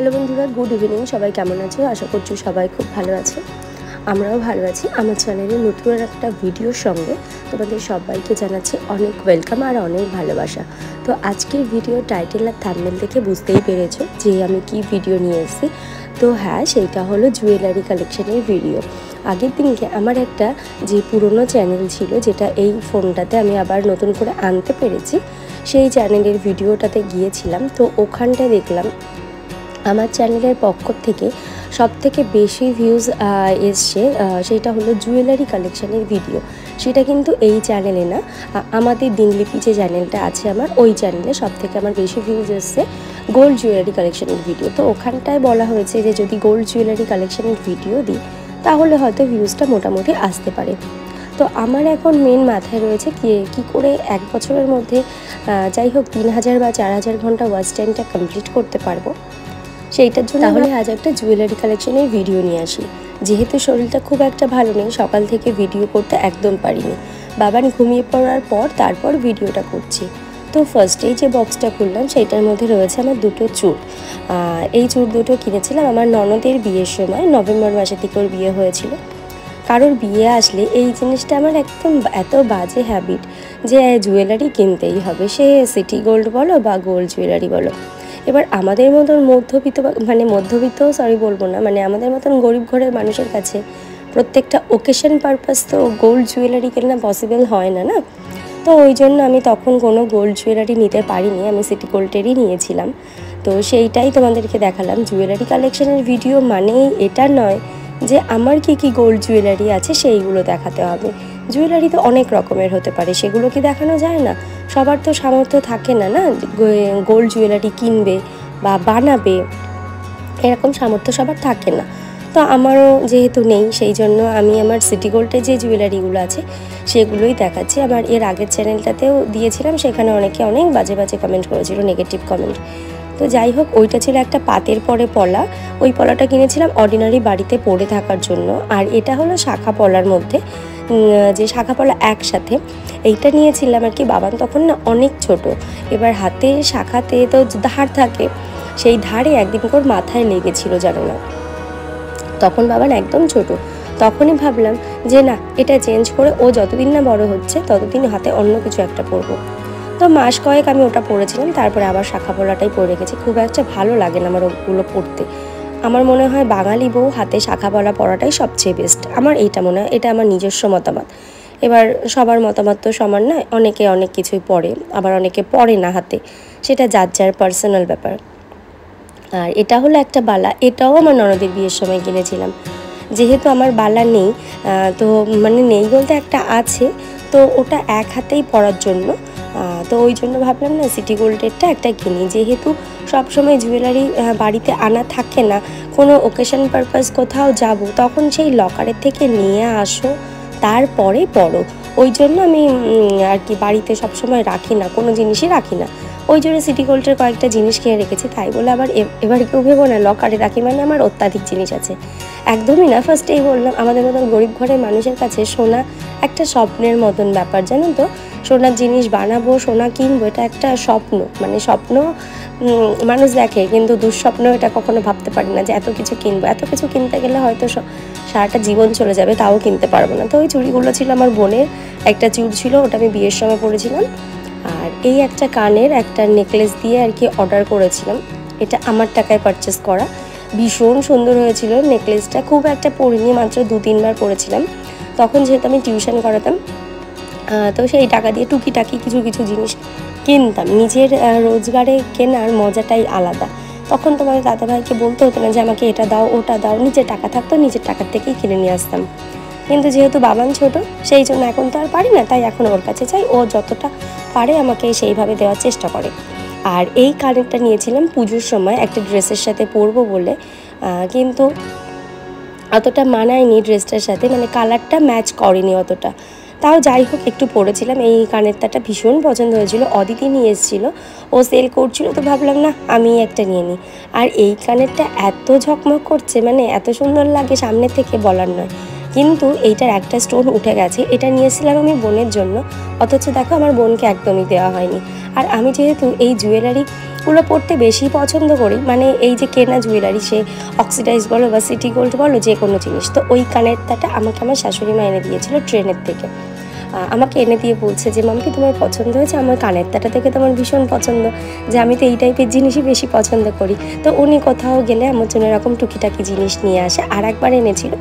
Hello বন্ধুরা, good evening. সবাই কেমন আছো? আশা করছি সবাই খুব ভালো আছে। আমরাও ভালো আছি। আমার চ্যানেলে নতুন একটা ভিডিওর সঙ্গে তোমাদের সবাইকে জানাচ্ছি অনেক ওয়েলকাম আর অনেক ভালোবাসা। তো আজকের ভিডিও টাইটেল আর থাম্বনেল দেখে বুঝতেই পেরেছো যে আমি কি ভিডিও নিয়ে এসেছি। তো হ্যাঁ, সেইটা হলো জুয়েলারি কালেকশনের ভিডিও। আগের দিনকে আমার একটা যে পুরনো চ্যানেল ছিল, যেটা এই ফোনটাতে আমি আবার নতুন করে আনতে পেরেছি, সেই চ্যানেলের ভিডিওটাতে গিয়েছিলাম। তো ওখানটায় দেখলাম আমার চ্যানেলের পক্ষ থেকে সবথেকে বেশি ভিউজ এসছে, সেটা হলো জুয়েলারি কালেকশানের ভিডিও। সেটা কিন্তু এই চ্যানেলে না, আমাদের দিনলিপি যে চ্যানেলটা আছে আমার, ওই চ্যানেলে সবথেকে আমার বেশি ভিউজ এসছে গোল্ড জুয়েলারি কালেকশানের ভিডিও। তো ওখানটায় বলা হয়েছে যে যদি গোল্ড জুয়েলারি কালেকশানের ভিডিও দিই তাহলে হয়তো ভিউজটা মোটামুটি আসতে পারে। তো আমার এখন মেন মাথায় রয়েছে কি করে এক বছরের মধ্যে যাই হোক 3000 বা 4000 ঘন্টা ওয়াচ টাইমটা কমপ্লিট করতে পারবো, সেইটার জন্য তাহলে আজ একটা জুয়েলারি কালেকশনের ভিডিও নিয়ে আসি। যেহেতু শরীরটা খুব একটা ভালো নেই, সকাল থেকে ভিডিও করতে একদম পারিনি। বাবান ঘুমিয়ে পড়ার পর তারপর ভিডিওটা করছি। তো ফার্স্টেই যে বক্সটা খুললাম সেইটার মধ্যে রয়েছে আমার দুটো চূড়। এই চূড় দুটো কিনেছিলাম আমার ননদের বিয়ের সময়, নভেম্বর মাসে থেকে ওর বিয়ে হয়েছিল। কারোর বিয়ে আসলে এই জিনিসটা আমার একদম এত বাজে হ্যাবিট যে জুয়েলারি কিনতেই হবে, সে সিটি গোল্ড বলো বা গোল্ড জুয়েলারি বলো। এবার আমাদের মতন মধ্যবিত্ত বলবো না, আমাদের মতন গরিব ঘরের মানুষের কাছে প্রত্যেকটা ওকেশন পারপাস তো গোল্ড জুয়েলারি কেনা পসিবল হয় না না। তো ওই জন্য আমি তখন কোনো গোল্ড জুয়েলারি নিতে পারিনি, আমি সিটি গোল্ডেরই নিয়েছিলাম। তো সেইটাই তোমাদেরকে দেখালাম। জুয়েলারি কালেকশনের ভিডিও মানেই এটা নয় যে আমার কি গোল্ড জুয়েলারি আছে সেইগুলো দেখাতে হবে। জুয়েলারি তো অনেক রকমের হতে পারে, সেগুলো কি দেখানো যায় না? সবার তো সামর্থ্য থাকে না না গোল্ড জুয়েলারি কিনবে বা বানাবে, এরকম সামর্থ্য সবার থাকে না। তো আমারও যেহেতু নেই, সেই জন্য আমি আমার সিটি গোল্ডের যে জুয়েলারিগুলো আছে সেগুলোই দেখাচ্ছি। আমার এর আগের চ্যানেলটাতেও দিয়েছিলাম, সেখানে অনেকে অনেক বাজে বাজে কমেন্ট করেছিল, নেগেটিভ কমেন্ট। তো যাই হোক, ওইটা ছিল একটা পাতের পরে পলা। ওই পলাটা কিনেছিলাম অর্ডিনারি বাড়িতে পরে থাকার জন্য। আর এটা হলো শাখা পলার মধ্যে, যে শাখা পলা একসাথে, এইটা নিয়েছিলাম আর কি। বাবান তখন না অনেক ছোট, এবার হাতে শাখাতে তো ধার থাকে, সেই ধারে একদিন করে মাথায় লেগেছিল জানো না। তখন বাবান একদম ছোট, তখনই ভাবলাম যে না, এটা চেঞ্জ করে ও যতদিন না বড় হচ্ছে ততদিন হাতে অন্য কিছু একটা পরবো। তো মাস কয়েক আমি ওটা পরেছিলাম, তারপরে আবার শাখা পলাটাই পরে রেখেছি। খুব একটা ভালো লাগে না আমার ওগুলো পরতে। আমার মনে হয় বাঙালি বউ হাতে শাখা পলা পরাটাই সবচেয়ে বেস্ট। আমার এইটা মনে হয়, এটা আমার নিজস্ব মতামত। এবার সবার মতামত তো সমান নয়, অনেকে অনেক কিছুই পরে, আবার অনেকে পরে না হাতে, সেটা যার যার পার্সোনাল ব্যাপার। আর এটা হলো একটা বালা, এটাও আমার ননদের বিয়ের সময় কিনেছিলাম। যেহেতু আমার বালা নেই, তো নেই বলতে একটা আছে, তো ওটা এক হাতেই পরার জন্য, তো ওই জন্য ভাবলাম না সিটি গোল্ডেরটা একটা কিনি। যেহেতু সবসময় জুয়েলারি বাড়িতে আনা থাকে না, কোনো ওকেশন পারপাস কোথাও যাব তখন সেই লকারের থেকে নিয়ে আসো, তারপরে পরো। ওই জন্য আমি আর কি বাড়িতে সবসময় রাখি না, কোনো জিনিসই রাখি না। ওই জন্য সিটি গোল্ডের কয়েকটা জিনিস কিনে রেখেছি। তাই বলে আবার এবার কেউ ভেবো না লকারে রাখি আমার অত্যাধিক জিনিস আছে, একদমই না। ফার্স্টেই বললাম, আমাদের মতন গরিব ঘরের মানুষের কাছে সোনা একটা স্বপ্নের মতন ব্যাপার, জানো তো। সোনার জিনিস বানাবো, সোনা কিনবো, এটা একটা স্বপ্ন। স্বপ্ন মানুষ দেখে, কিন্তু দুঃস্বপ্ন এটা কখনো ভাবতে পারি না যে এত কিছু কিনবো। এত কিছু কিনতে গেলে হয়তো সারাটা জীবন চলে যাবে, তাও কিনতে পারবো না। তো ওই চুড়িগুলো ছিল আমার বোনের, একটা চুড় ছিল, ওটা আমি বিয়ের সময় পরেছিলাম। আর এই একটা কানের একটা নেকলেস দিয়ে আর কি অর্ডার করেছিলাম, এটা আমার টাকায় পারচেস করা। ভীষণ সুন্দর হয়েছিল নেকলেসটা, খুব একটা পরিনি, মাত্র 2-3 বার পরেছিলাম। তখন যেহেতু আমি টিউশন করাতাম, তো সেই টাকা দিয়ে টুকিটাকি কিছু কিছু জিনিস কিনতাম। নিজের রোজগারে কেনার মজাটাই আলাদা। তখন তোমাদের দাদাভাইকে বলতে হতো না যে আমাকে এটা দাও ওটা দাও, নিজের টাকা থাকতো, নিজের টাকার থেকেই কিনে নিয়ে আসতাম। কিন্তু যেহেতু বাবান ছোট, সেই জন্য এখন তো আর পারি না, তাই এখন ওর কাছে চাই, ও যতটা পারে আমাকে সেইভাবে দেওয়ার চেষ্টা করে। আর এই কানেরটা নিয়েছিলাম পুজোর সময় একটা ড্রেসের সাথে পরবো বলে, কিন্তু অতটা মানায়নি ড্রেসটার সাথে, কালারটা ম্যাচ করেনি অতটা। তাও যাই হোক, একটু পরেছিলাম। এই কানেরটা ভীষণ পছন্দ হয়েছিল, অদিতি নিয়ে এসেছিলো, ও সেল করছিল, তো ভাবলাম না আমি একটা নিয়ে নিই। আর এই কানেরটা এত ঝকমক করছে, এত সুন্দর লাগে সামনে থেকে বলার নয়। কিন্তু এইটার একটা স্টোন উঠে গেছে। এটা নিয়েছিলাম আমি বোনের জন্য, অথচ দেখো আমার বোনকে একদমই দেওয়া হয়নি। আর আমি যেহেতু এই জুয়েলারি ওগুলো পরতে বেশি পছন্দ করি, মানে এই যে কেনা জুয়েলারি, সে অক্সিডাইজ বলো বা সিটি গোল্ড বলো, যে কোনো জিনিস। তো ওই কানেরটাটা আমাকে আমার শাশুড়ি মা এনে দিয়েছিল ট্রেনের থেকে। আমাকে এনে দিয়ে বলছে যে মাম্পি তোমার পছন্দ হয়েছে? আমার কানেরটাটা থেকে তোমার ভীষণ পছন্দ, যে আমি তো এই টাইপের জিনিসই বেশি পছন্দ করি। তো উনি কোথাও গেলে আমার জন্য এরকম টুকিটাকি জিনিস নিয়ে আসে। আর একবার এনেছিল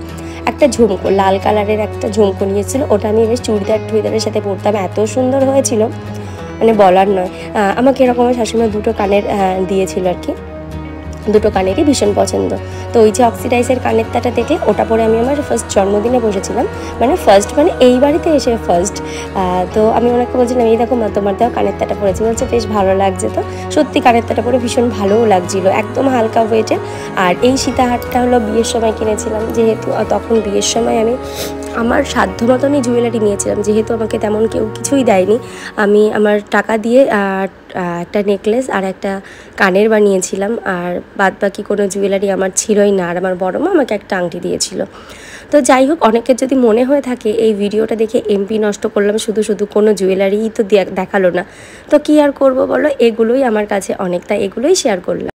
একটা ঝুমকো, লাল কালারের একটা ঝুমকো নিয়েছিল, ওটা আমি বেশ চুড়িদারের সাথে পরতাম, এত সুন্দর হয়েছিল মানে বলার নয়। আমাকে এরকম আমার শাশুড়ি দুটো কানের দিয়েছিল আর কি, দুটো কানেরই ভীষণ পছন্দ। তো ওই যে অক্সিডাইজের কানেরটাটা দেখলে ওটা পরে আমি আমার ফার্স্ট জন্মদিনে বসেছিলাম, মানে ফার্স্ট মানে এই বাড়িতে এসে ফার্স্ট। তো আমি ওনাকে বলছিলাম এই দেখো মা তোমার দেওয়া কানেরটাটা পরেছি, বলছে বেশ ভালো লাগছে। তো সত্যি কানেরটাটা পরে ভীষণ ভালোও লাগছিলো, একদম হালকা ওয়েটের। আর এই সীতাহারটা হলো বিয়ের সময় কিনেছিলাম, যেহেতু তখন বিয়ের সময় আমি আমার সাধ্য মতনই জুয়েলারি নিয়েছিলাম, যেহেতু আমাকে তেমন কেউ কিছুই দেয়নি। আমি আমার টাকা দিয়ে একটা নেকলেস আর একটা কানের বানিয়েছিলাম, আর বাদ বাকি কোনো জুয়েলারি আমার ছিলই না। আর আমার বড় মা আমাকে একটা আংটি দিয়েছিল। তো যাই হোক, অনেকের যদি মনে হয়ে থাকে এই ভিডিওটা দেখে এমপি নষ্ট করলাম, শুধু শুধু কোনো জুয়েলারিই তো দেখালো না, তো কী আর করবো বলো, এগুলোই আমার কাছে অনেক, তাই এগুলোই শেয়ার করলাম।